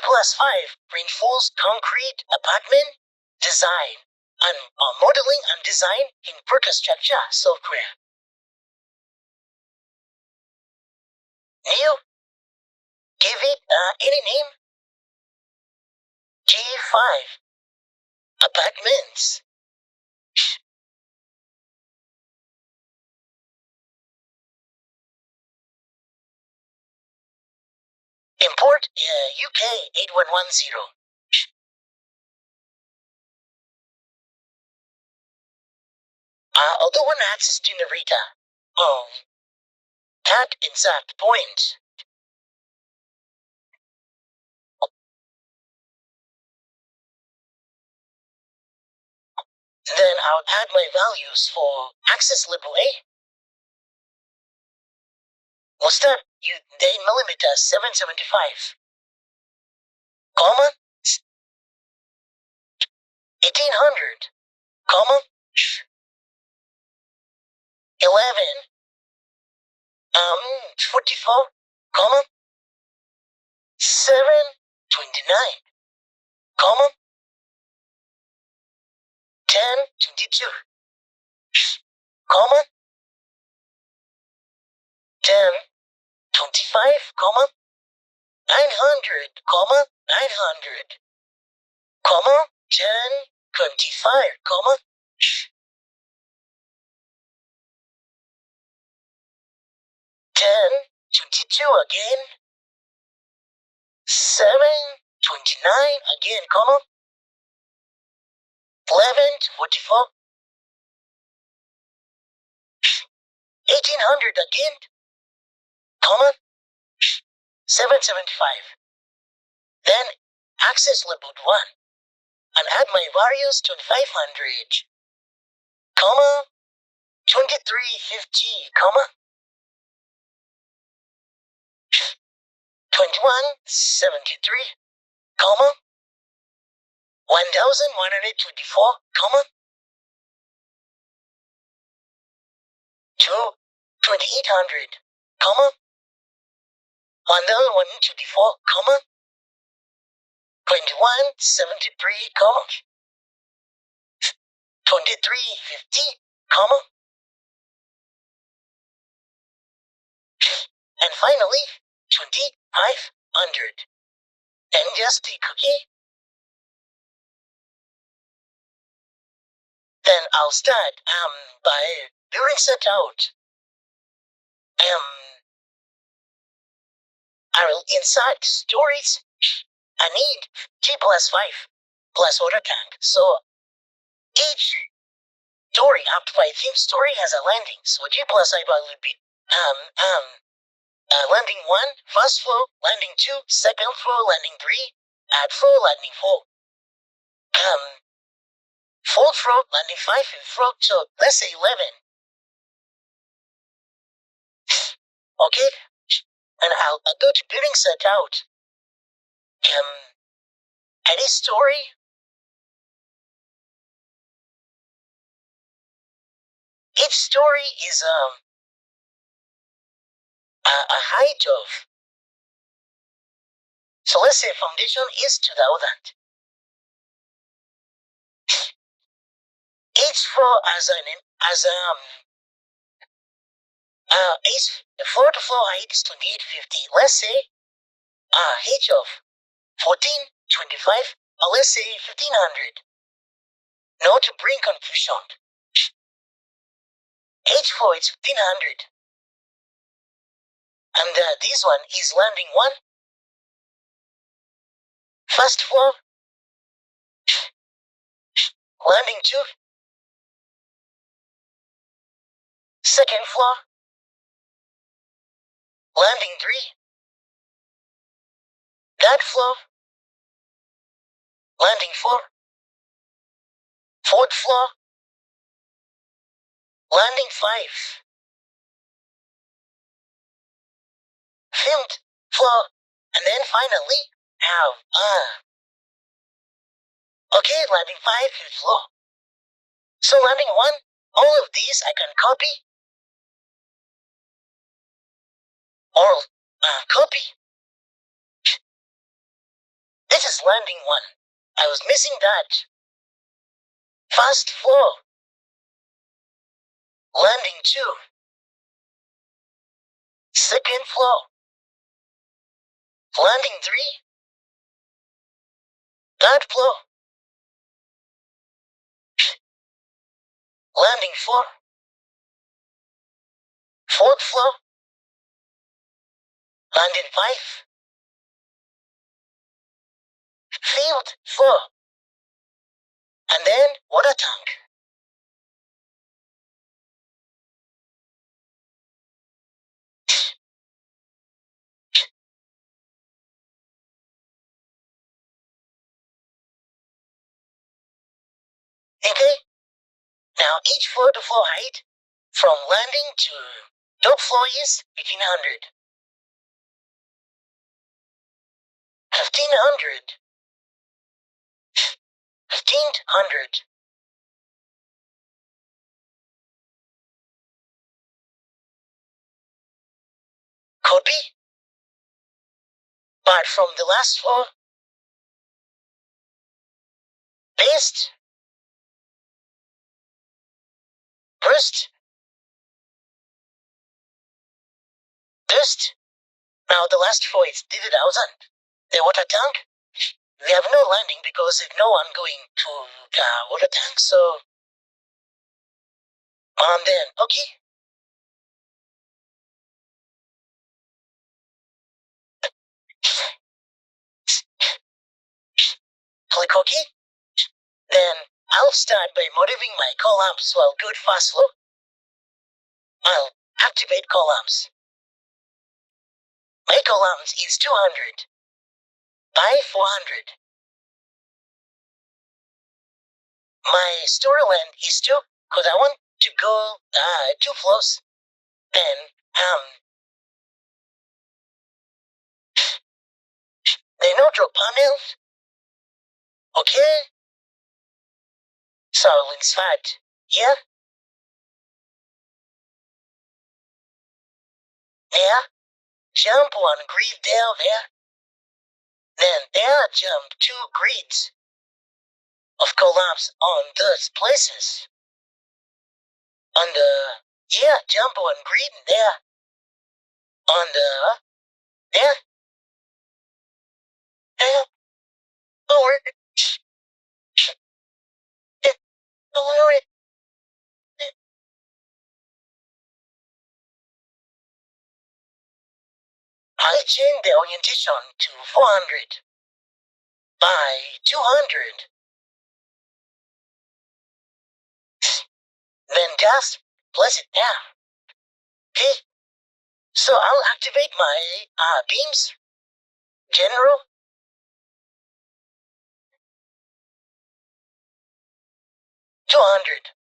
G+5 reinforced concrete apartment design and modeling and design in Protastructure software. New, give it any name. G5 apartments. Import UK 8110. Although one access to narrator. That exact point. Then I'll add my values for access level A. We'll start the millimeter 775, comma 1800, comma 11, 44, comma 729, comma 1022, comma 1025, comma 900, comma 900, comma 1025, comma 1022 again, 729 again, comma 1144, 1800 again, comma 775. Then access labeled 1 and add my values to 500, comma 2350, comma 2173, comma 1124, comma 2800, comma 1124, comma 2173, comma 2350, comma, and finally 2500. And just the cookie. Then I'll start by building set out. I will insert stories. I need G+5 plus water tank. So each story up to 5 theme story has a landing. So G+5 would be landing 1, first floor, landing 2, second floor, landing 3, add floor, landing 4. Fourth floor, landing 5, fifth floor, so let's say 11. Okay, and I'll go to building set out. Any story. Each story is a height of. So let's say foundation is 2000. Each floor the floor to floor height is 2850. Let's say height of 1425, or let's say 1500. Not to bring confusion. H floor is 1500. And this one is landing 1. First floor, landing 2. Second floor, landing 3. Third floor, landing 4. Fourth floor, landing 5. Fifth floor, and then finally have okay, landing 5, fifth floor. So landing 1, all of these I can copy or copy was landing 1. I was missing that. First floor. Landing 2. Second floor. Landing 3. Third floor. Landing 4. Fourth floor. Landing 5. Fifth floor. And then water tank. Okay? Now each floor to floor height from landing to top floor is 1500. 1500. 1500. Could be. But from the last floor, best, burst, burst. Now the last floor is 30,000. The water tank, we have no landing because there's no one going to the water tank, so then, okay. Click OK. Then I'll start by motivating my columns, so I'll go to fast flow. I'll activate columns. My columns is 200 by 400. My story length is 2, because I want to go 2 floors. Then, the no drop panels. Okay. So let's start here. There. Jump 1 grid there. Then there jump 2 grids of collapse on those places. On the, jump 1 grid there. On the, there. Over. Over. I change the orientation to 400 by 200. Then just place it there. Okay? So I'll activate my beams. General. $200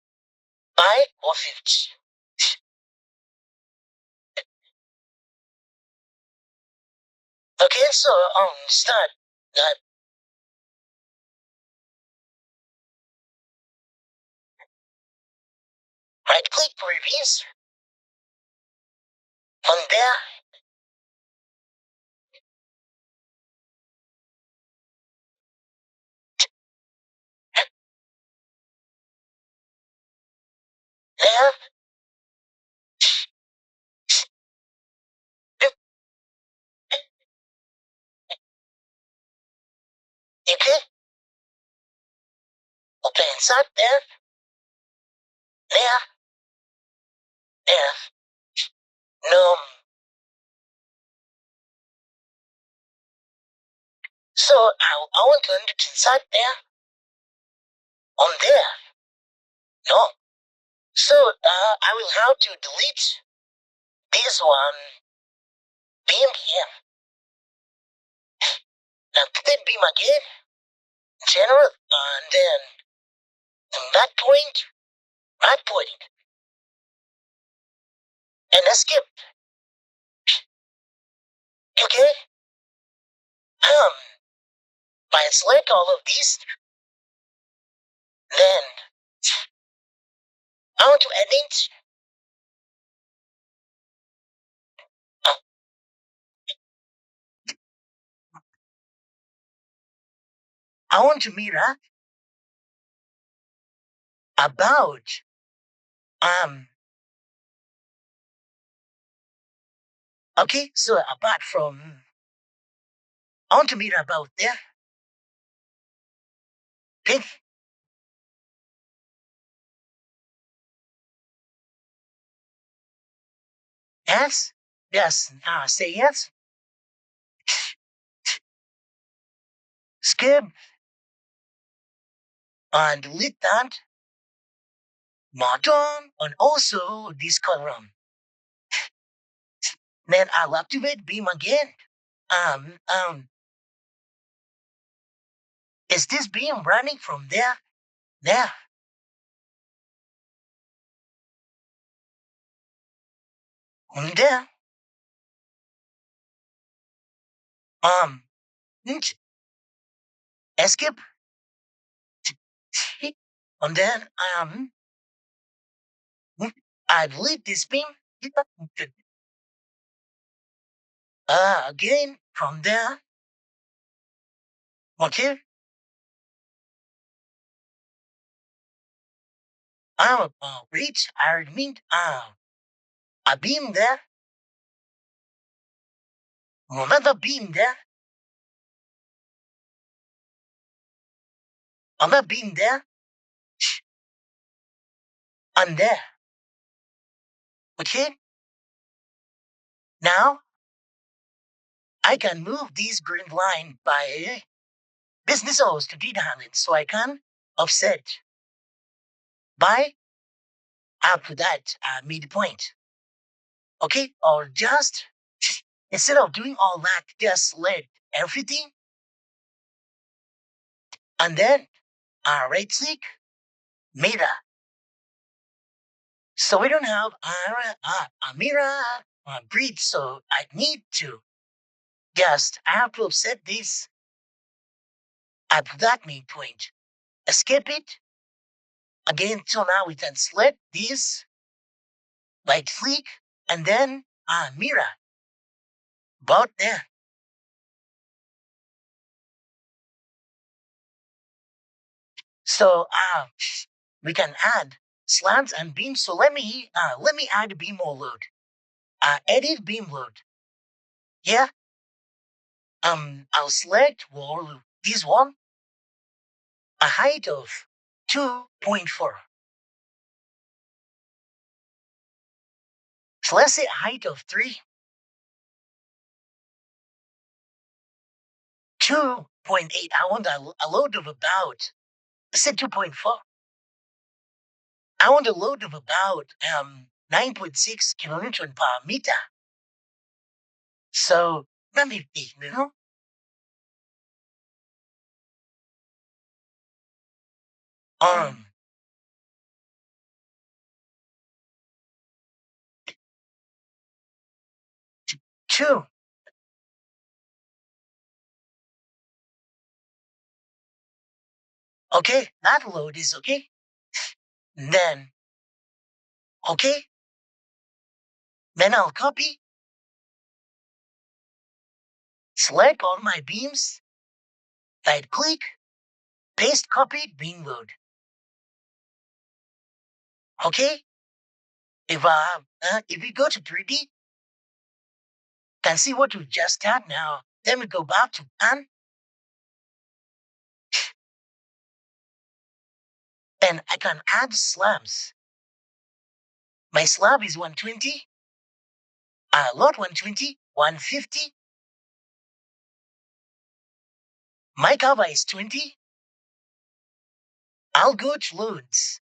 by 450. Okay, so start that. Right click reviews. On there. There. Okay. Open inside there. There. There. No. So I want to enter inside there. On there. No. So I will have to delete this one beam here. Now click beam again. General. And then from that point, right point. And escape. Okay. By select all of these, then I want to edit. I want to mirror about okay, so apart from I want to mirror about there. Okay. Yes. Yes. Say yes. Skip and delete that. Button and also this column. Then I'll activate beam again. Um, um, is this beam running from there? There. And there. Um, escape. And then, I delete this beam. Again, from there. Okay. Reach, I mean, a beam there. Another beam there. Another beam there. And there. Okay. Now, I can move this green line by business hours to data handling, so I can offset by after that midpoint. Okay, or just instead of doing all that, just select everything and then right click mirror. So we don't have a mirror breathe, so I need to just I have to offset this at that midpoint. Escape it again, so now we can select this, right click, and then mirror about there. So we can add slants and beams. So let me add beam load. Edit beam load. Yeah. I'll select wall this one, a height of 2.4. So let's say a height of 3, 2.8. I want a load of about, let's say 2.4. I want a load of about 9.6 kilonewton per meter. So let me think, 2. Okay, that load is okay. Then, okay, then I'll copy, select all my beams, right click, paste copied beam load. Okay, if we go to 3D, can see what we just had now. Then we go back to plan, and I can add slabs. My slab is 120, load 120, 150. My cover is 20. I'll go to loads.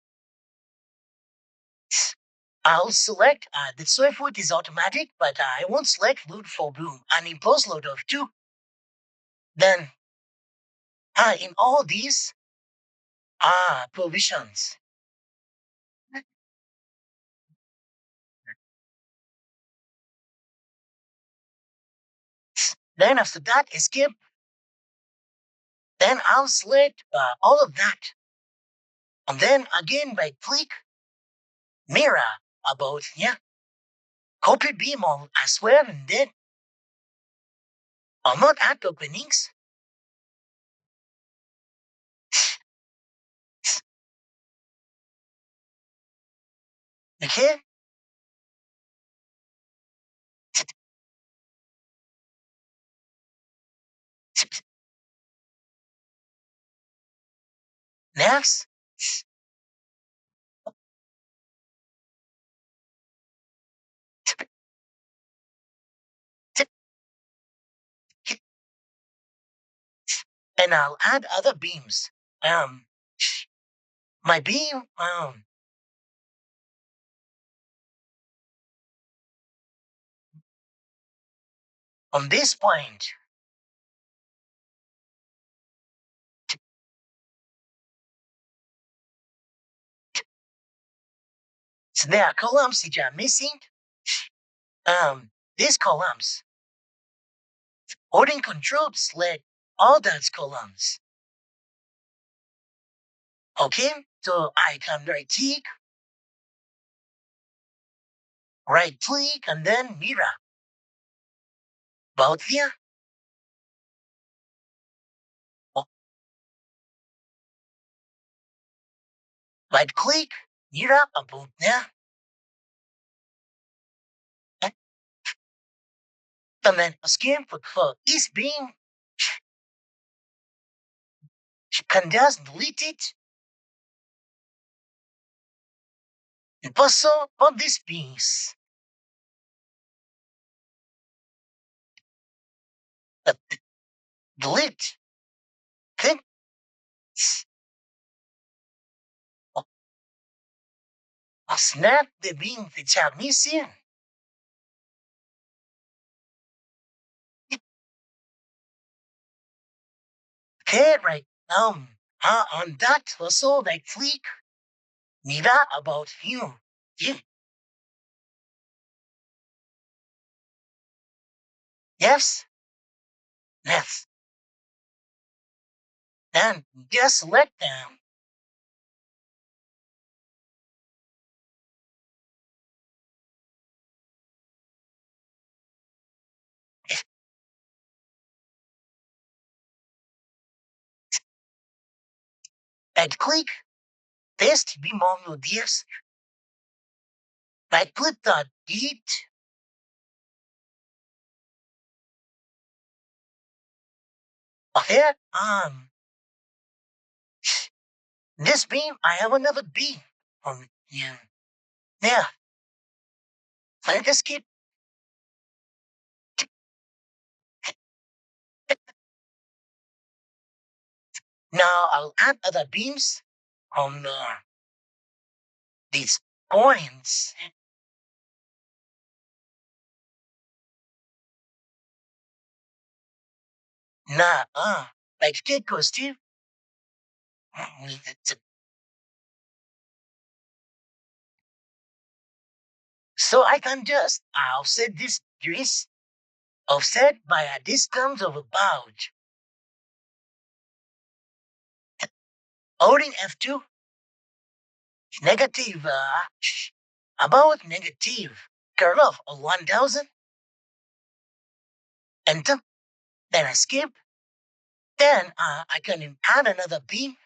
I'll select the square foot is automatic, but I won't select load for boom and impose load of 2. Then in all these provisions, then after that escape, then I'll select all of that. And then again by click mirror about copy beam on as well, and then I'll not add openings. Okay? Next, and I'll add other beams. My beam, on this point, so there are columns which are missing. These columns, holding control select all those columns. Okay, so I can right click, and then mirror. Both here. Oh, right click, mirror about there. And then escape for each beam can just delete it. And also for these beams. Delete. Click. Snap the beam which are missing. Okay, right. On that also right click, mirror about you. Yeah. Yes. Yes. Then just select them. Right click, paste beam on this. Right click the delete. Here, this beam, I have another beam on here. Yeah. Let us keep. Now I'll add other beams on these points. Now, like take goes to. So I can just offset this grease, offset by a distance of about holding F2, negative, about negative curve of 1000, enter, then escape. Then I can add another beam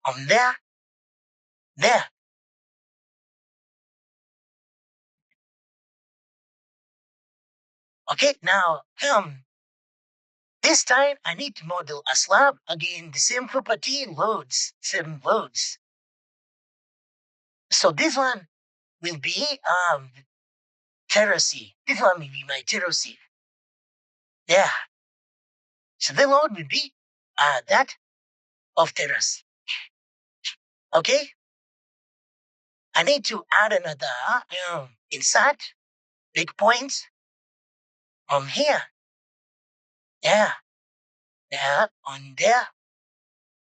on there. Okay, now, this time I need to model a slab. Again, the same property loads, 7 loads. So this one will be terrace. This one will be my terrace. Yeah. So the load will be that of terrace. Okay? I need to add another inside big points on here. Yeah. Yeah. On there.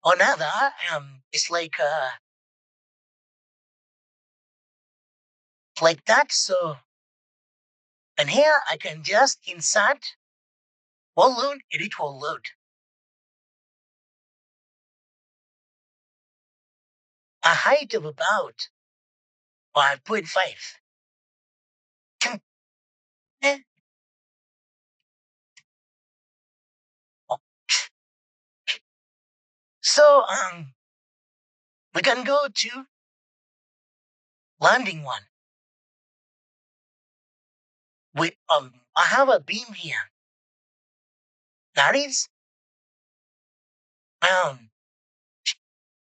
Another it's like that. So and here I can just insert one load, edit one load. A height of about 5.5. So we can go to landing 1. With I have a beam here. That is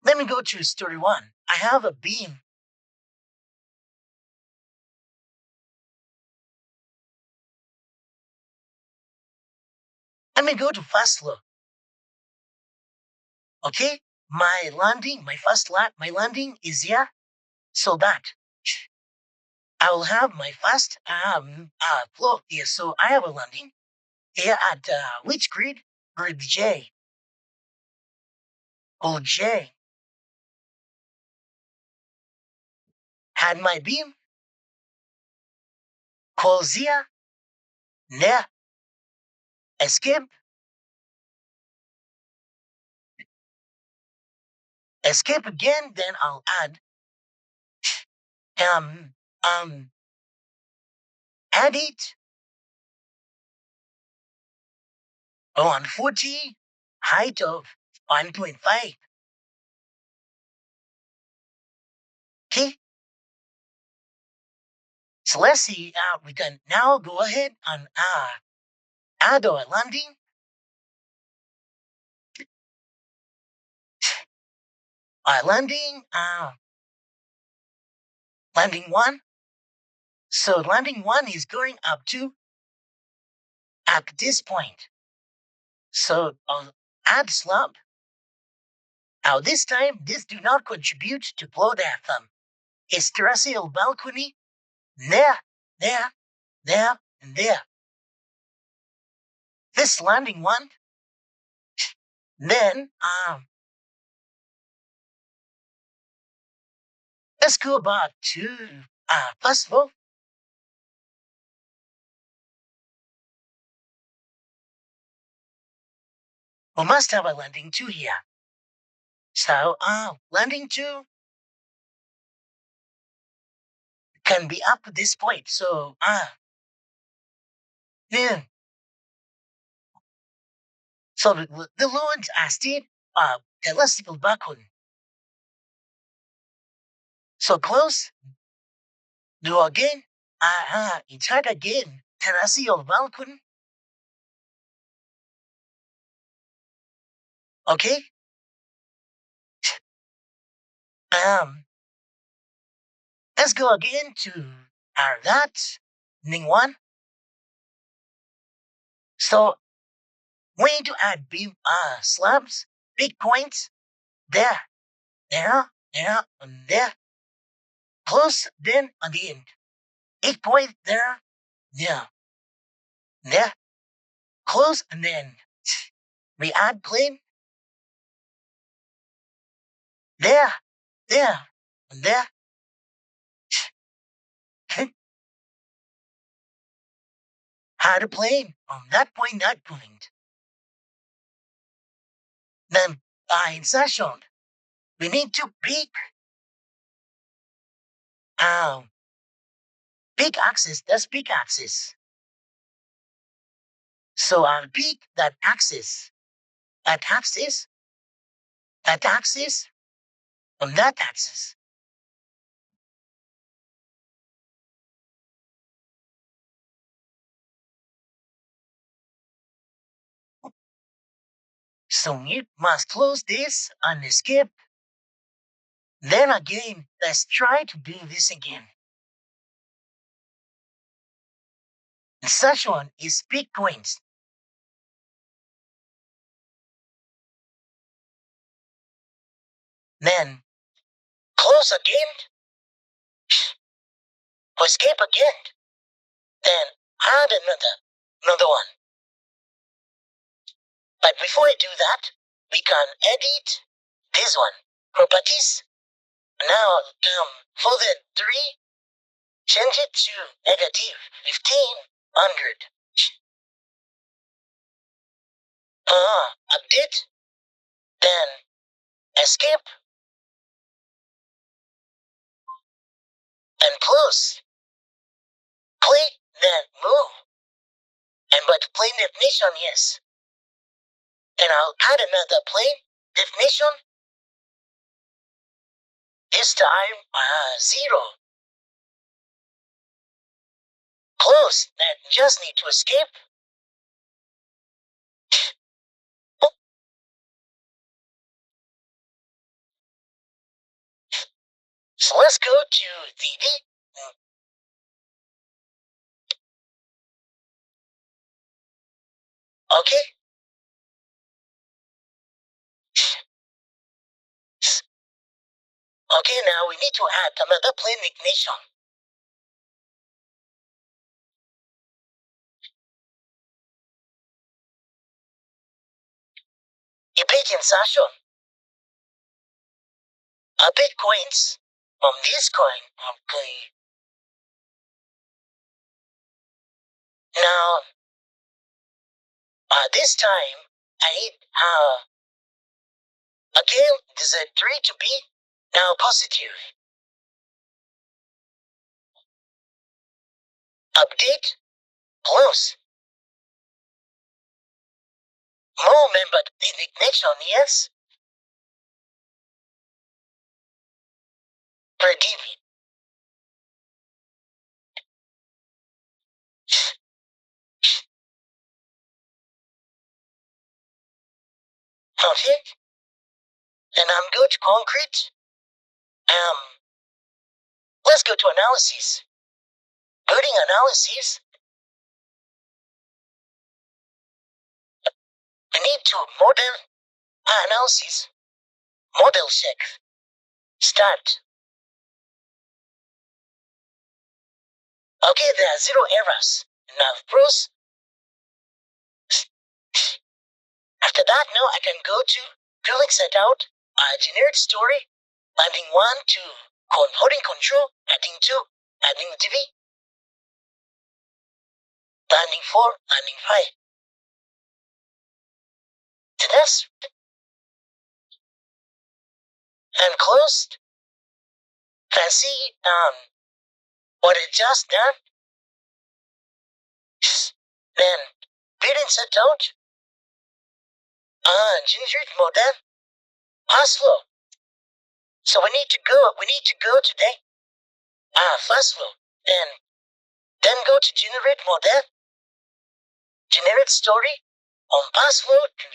let me go to story 1. I have a beam. Let me go to fast look. Okay, my landing is here, so that I will have my fast flow here. So I have a landing here at which grid? Grid J. Oh, J. Had my beam calls here, there, escape, escape again, then I'll add um um add it 140, height of 1.5. Okay, so let's see. We can now go ahead and add our landing. Landing 1. So landing 1 is going up to at this point. So add slump. Now this time, this do not contribute to blow depth. It's terrestrial balcony there, there, there, and there. This landing 1. Then let's go back to first of all, we must have a landing 2 here. So landing 2 can be up to this point. So then so the loads are still terrestrial balcony. So close. Do again. Inside again. Terrestrial balcony. Okay. Let's go again to that thing 1. So we need to add beam slabs, big points there, there, there, and there. Close then on the end. 8 point there, there, there. Close and then we add plane there, there, and there. Add a plane on that point, that point. Then insertion. We need to pick big axis. That's big axis. So I'll pick that axis, that axis, that axis, on that axis. So you must close this and escape. Then again, let's try to do this again. The such one is big points. Then close again, escape again. Then add another one. But before I do that, we can edit this one. Properties. Now, for the 3, change it to negative 1500. Update. Then escape. And close. Play, then move. And but plane definition, yes. And I'll add another plane definition. This time, 0. Close. That just need to escape. So let's go to the D. Okay. Okay, now we need to add another plane ignition. A big insertion. A bitcoins from this coin. Okay. Now, this time I need again there's a 3 to be now positive. Update close. More member ignition, yes. Predict. Okay. And I'm going to concrete. Let's go to analysis. Building analysis. We need to model analysis. Model check. Start. Okay, there are 0 errors. Now, Bruce. After that, now I can go to drilling set out, generate story, adding 1 to holding control, adding 2, adding DV, adding 4, adding 5. To this. And closed. Can see what it just done. Then building set out. Generate model. Pass flow. So we need to go today. Fast flow. Then go to generate model. Generate story on pass flow to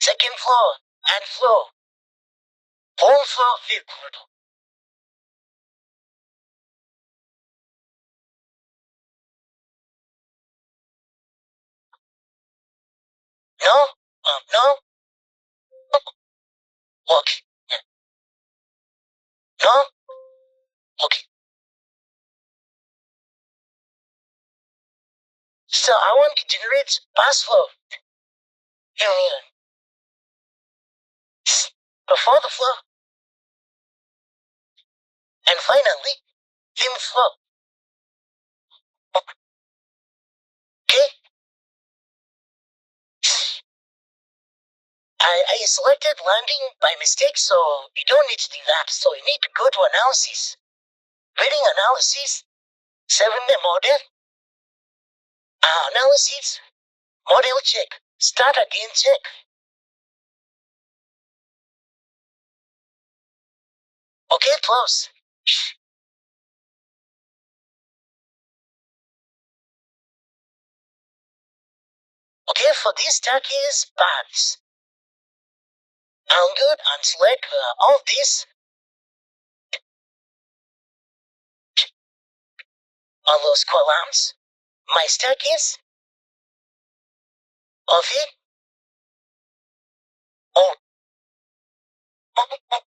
second floor, add flow, whole floor field portal. No, no, okay, no, okay. So I want to generate pass flow. Here. Before the flow. And finally, in flow. Okay? I selected landing by mistake, so you don't need to do that. So you need to go to analysis. Reading analysis, 7 model, analysis, model check, start again check. Okay, close. Okay, for this staircase paths. I'm good and select all this. All those columns. My staircase. Okay. Oh. Oh. Oh.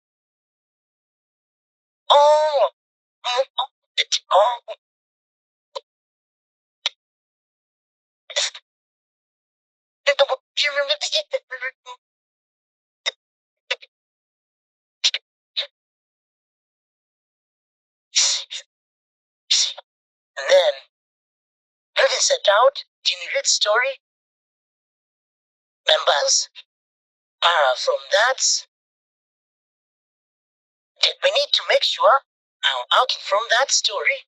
Oh. Oh. Oh. And then, moving set out, generate story, members. From that, we need to make sure, out from that story,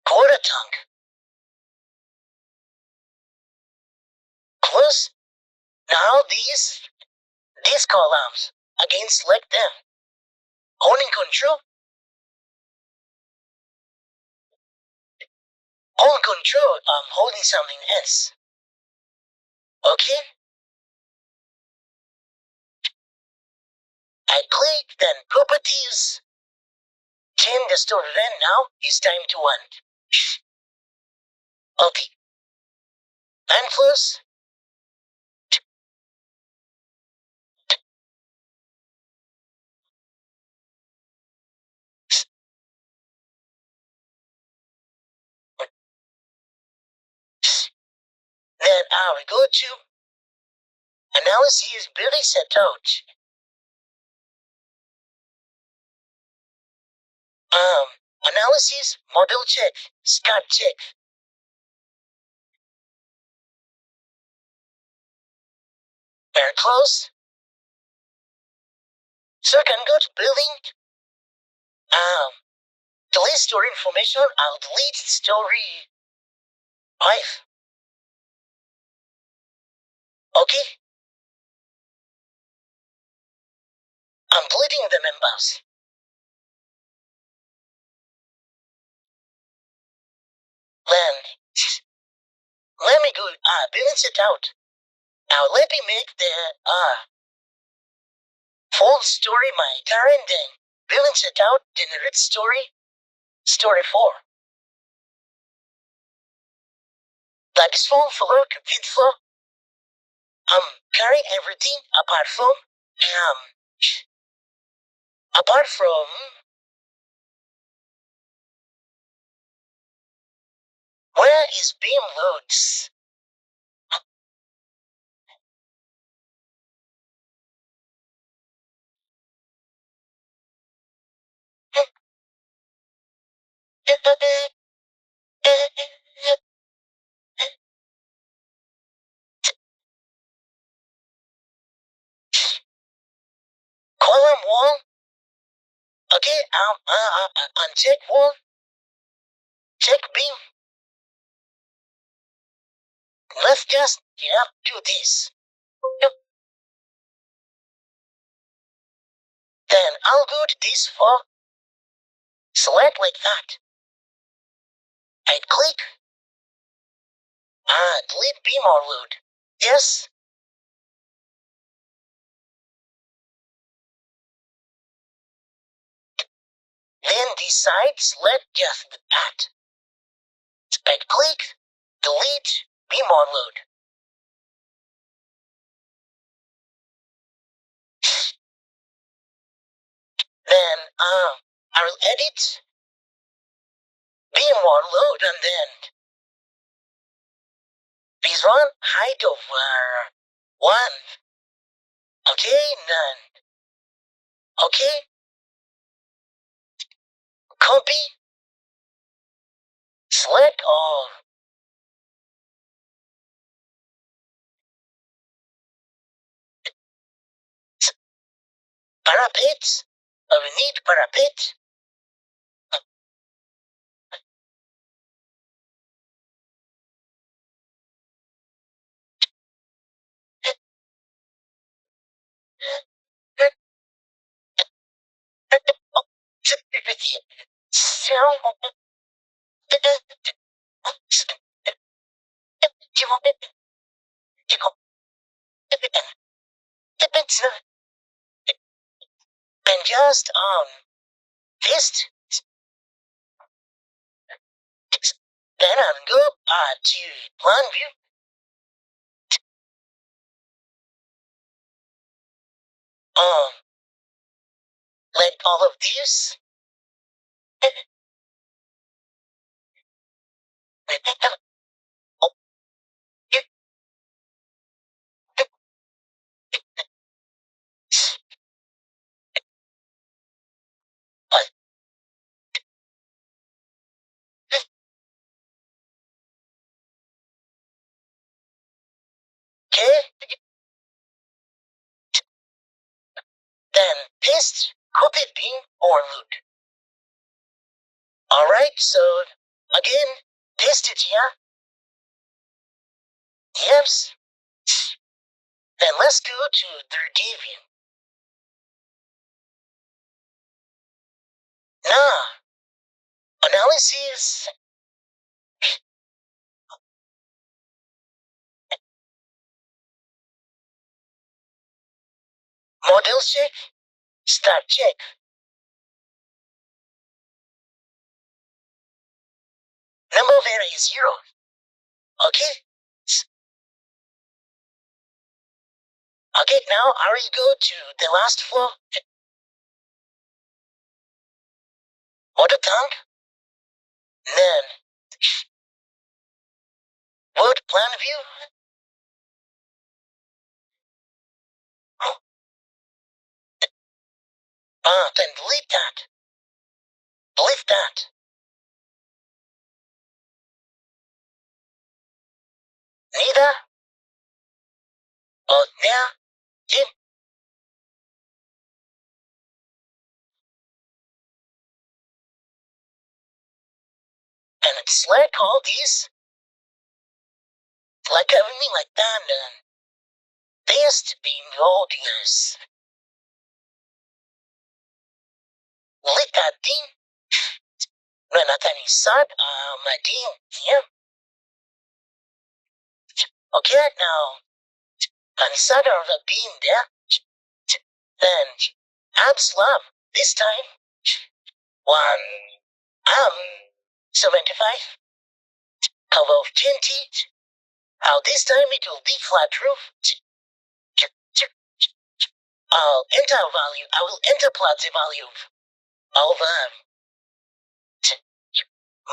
quarter tongue. Close. Now these columns, again select them. Holding control. Hold control, I'm holding something else. Okay? I click, then properties. Change the story then now. It's time to end. Okay. And close. Then I will go to analysis building set out. Analysis, model check, scan check. Very close. So I can go to building. Delete story information. I'll delete story 5. Okay? I'm deleting the members. Then, let me go, balance it out. Now let me make the, full story my current, then balance it out, generate story 4. That is full flow, complete flow. I'm carrying everything apart from, where is beam loads? Column wall. Okay, uncheck wall. Check beam. Let's just, do this. Then I'll go to this for select like that. I click, delete beam or load. Yes. Then decide, select just that. I click, delete beam or load. Then, I will edit beam or load and then please run height of 1. Okay, none. Okay. Copy. Select all. Parapet. We need parapet. And just paste. Then I'll go to plan view. Like all of these. Okay. Then paste, copy beam or load. Alright, so again, paste it here. Yes. Then let's go to the view. Now, analysis. Model check. Start check. Number of area is 0. Okay. Okay, now I will go to the last floor. Water tank. Then wood plan view. Then delete that. Delete that. Neither. Or now. Did. And select all these. Like everything like that. Best being audience. Delete that thing. When I can insert my thing here. Okay, now insert the beam there. Then add slab. This time 75. Cover of 20. How this time it will be flat roof. I'll enter value. I will enter plot the value of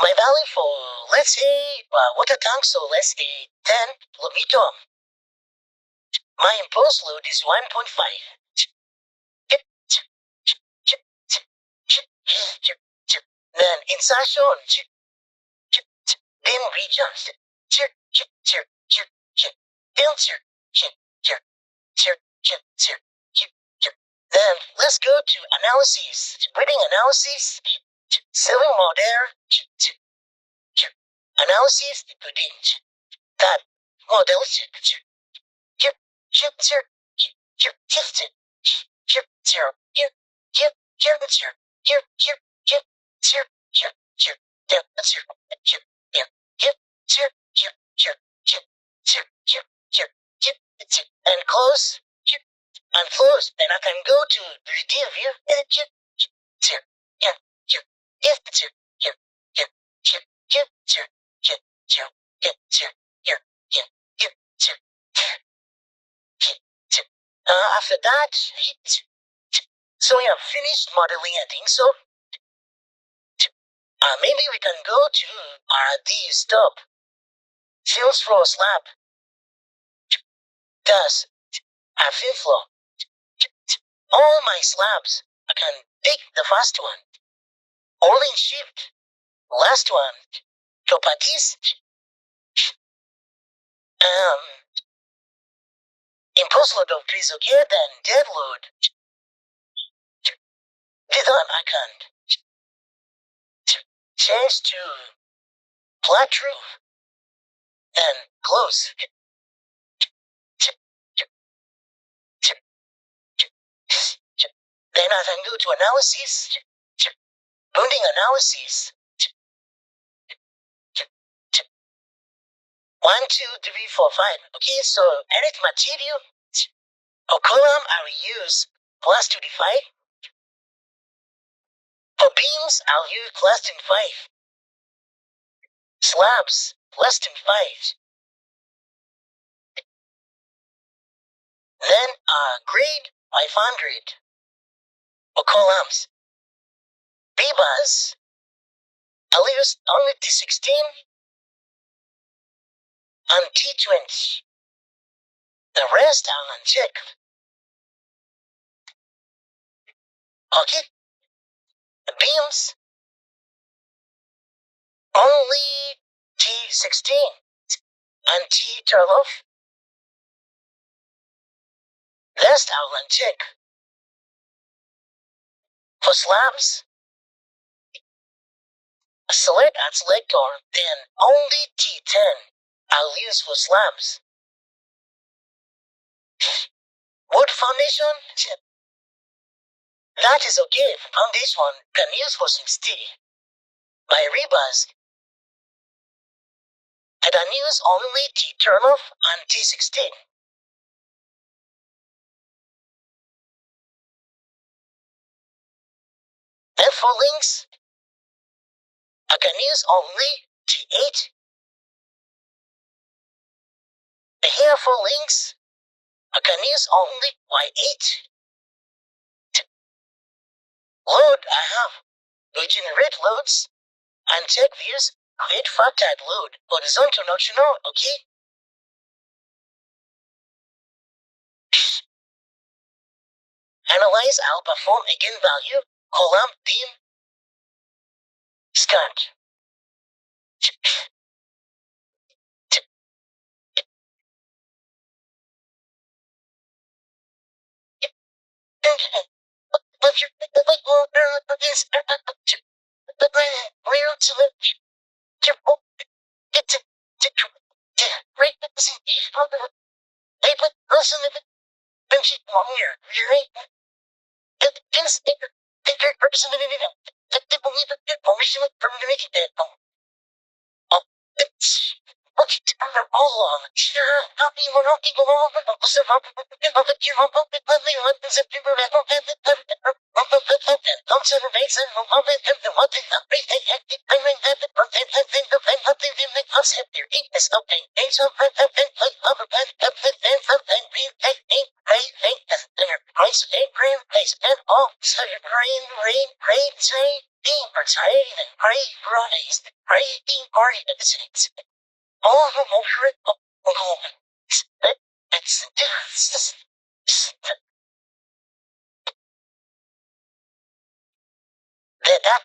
my value for, let's say, water tank, so let's say 10 kilometer. My impulse load is 1.5. Then insertion, then region, then let's go to analysis, breeding analysis, selling model, analysis, breeding, that model, and close, and close, then I can go to the review view, after that, so we have finished modeling, I think so. Maybe we can go to the stop. Fields floor slab. Thus, fifth floor. All my slabs, I can pick the first one. Holding shift. Last one. Properties. Impulse load of trees, okay, then dead load. This one I can change to flat roof. Then close. Then I can go to analysis. Building analysis. 1, 2, 3, 4, 5. Okay, so edit material. For column, I will use plus 25. For beams, I'll use plus 25. Slabs, plus 25. Then grade 500. For columns. Rebars, I'll use only T16 and T20. The rest I'll uncheck. Okay. The beams, only T16 and T12. Rest I'll uncheck. For slabs, select and selector, then only T10 I'll use for slabs. Wood foundation, that is okay. Foundation can use for 60. My rebars, I can use only T12 and T16. And for links, I can use only T8. Here for links, I can use only Y8. Load, I have regenerate loads and check views, create factored load, horizontal notional, okay? Analyze, I'll perform eigenvalue, column, dim, scan.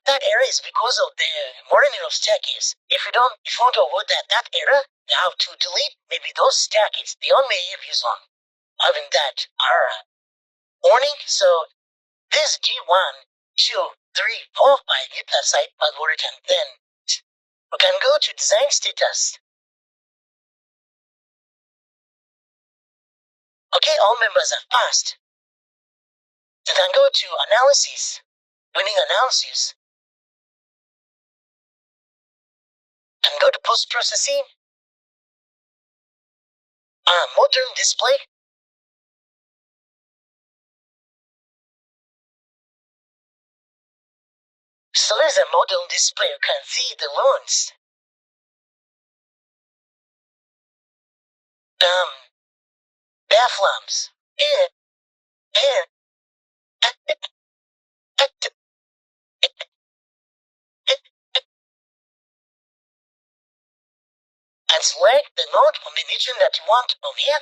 That error is because of the Morimiro staircase. If you want to avoid that error, you have to delete maybe those staircases. The only views on having that are warning. So this G1, 2, 3, 4, 5 nuclear site password, and then we can go to design status. Okay, all members have passed. You can go to analysis, winning analysis, and go to post-processing, modern display. So there's a model display. You can see the loans. Bath lamps. And select the node combination that you want over here.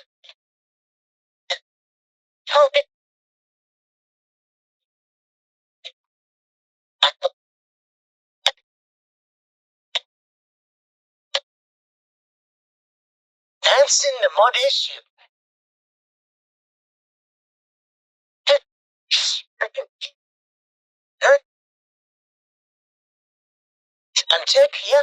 That's in the mod issue. And check here.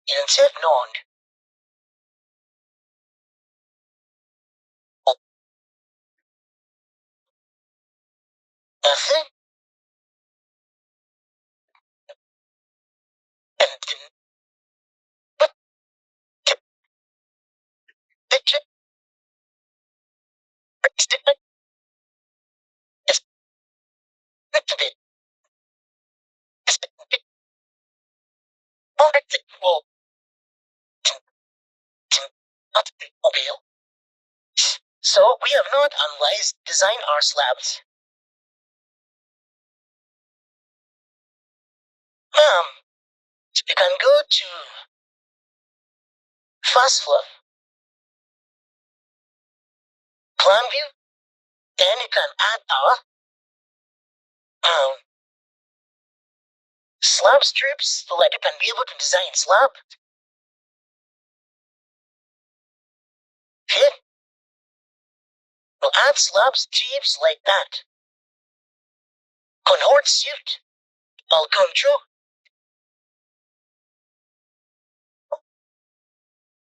And check node. Nothing. So we have not analyzed design our slabs. You can go to fast flow, plan view, then you can add our slab strips so that you can be able to design slab. Okay. We'll add slab strips like that. Cohort suit. All control.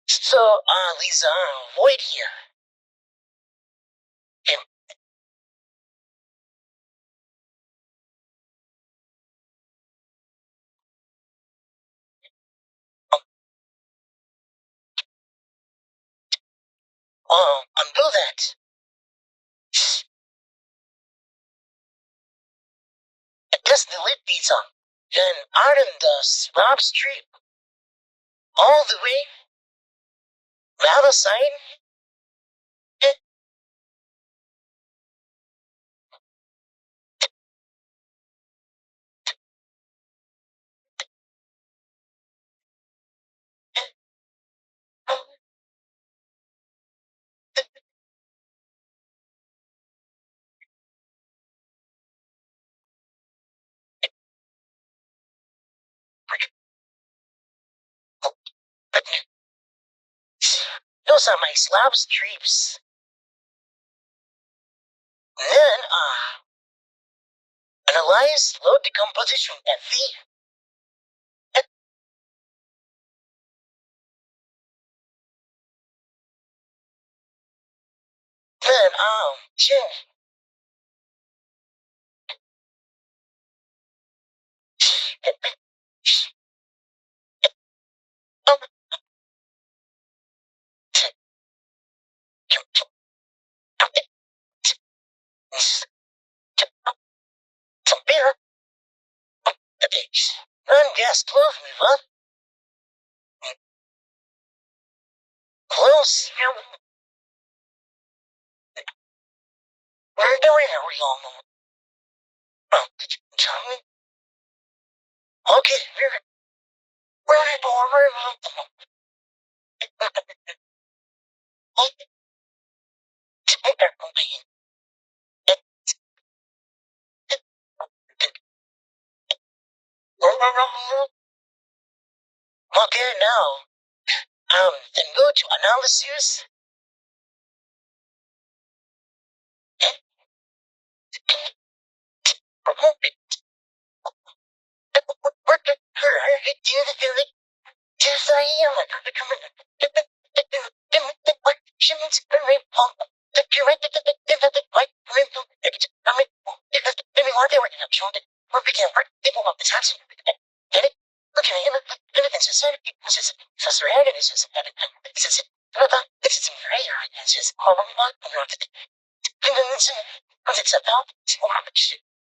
So these are void here. Okay. Undo that. Just delete these then iron the slab strip all the way the other side. Those are my slab strips. Then, analyze low decomposition FE. Then, check. Some beer. Run gas close, move up. Close. We're doing it wrong. Tommy? Okay, we're okay, now, then go to analysis. Yes, I am.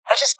I just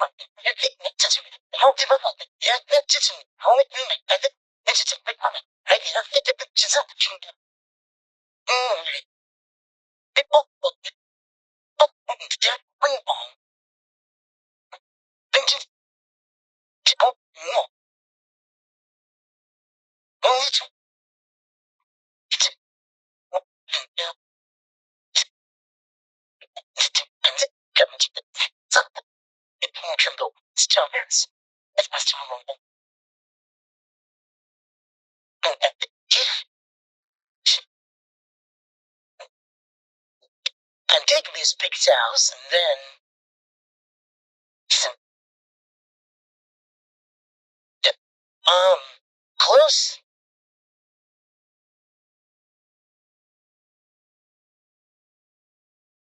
and take these pixels and then close.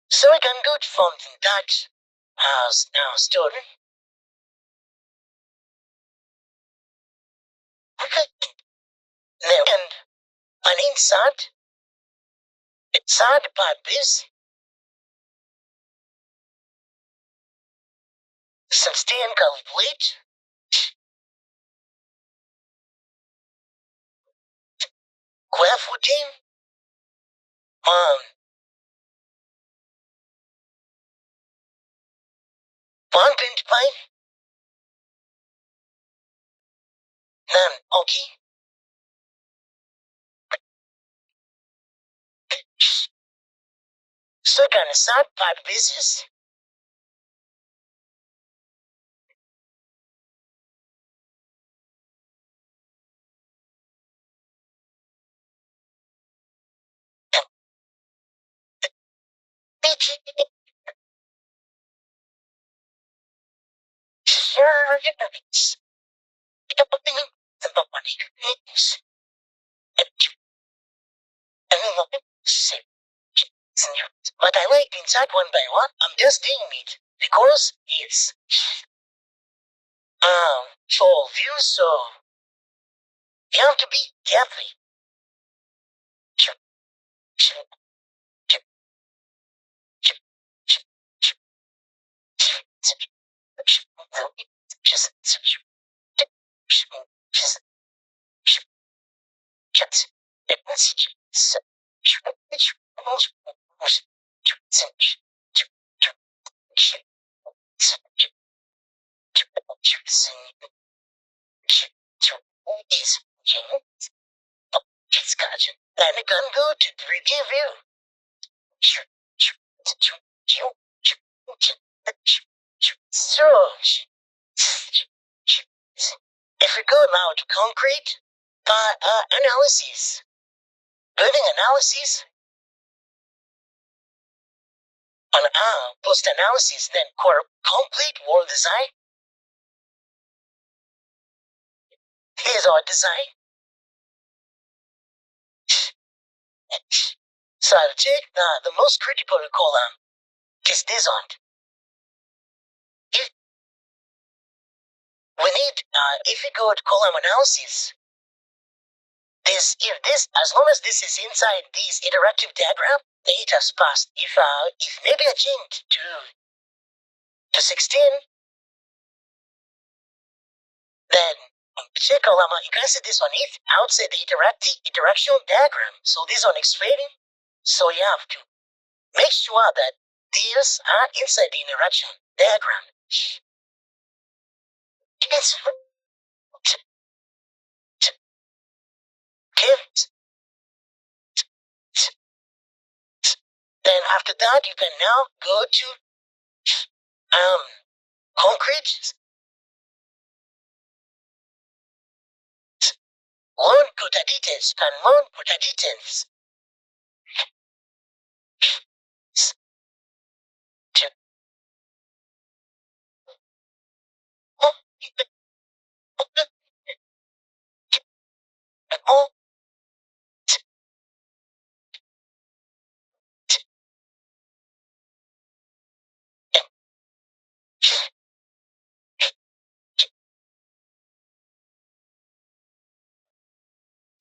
So I can go to something that has now stored. Okay. Now, and inside the pipe is sustain complete. Graph routine. 125. Then okay. So can start pipe business. Sure, but I like inside one by one. I'm just doing it because it's for view, so you have to be careful. Is discussion. And a gun go to review you. So, if we go now to concrete, analysis, building analysis, on post analysis, then complete wall design. Here's our design. So I'll take the most critical column is this one. We need, if we go to column analysis, as long as this is inside this iterative diagram, the it has passed. If maybe I change to 16, then check column, you can see this one is outside the interaction diagram. So this one is fading. So you have to make sure that these are inside the interaction diagram. It's then after that, you can now go to concrete. Learn quota details and learn quota details.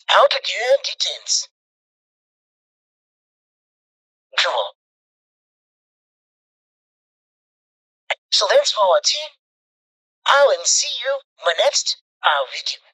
How to get details. Draw. So thanks for watching. I will see you in my next video.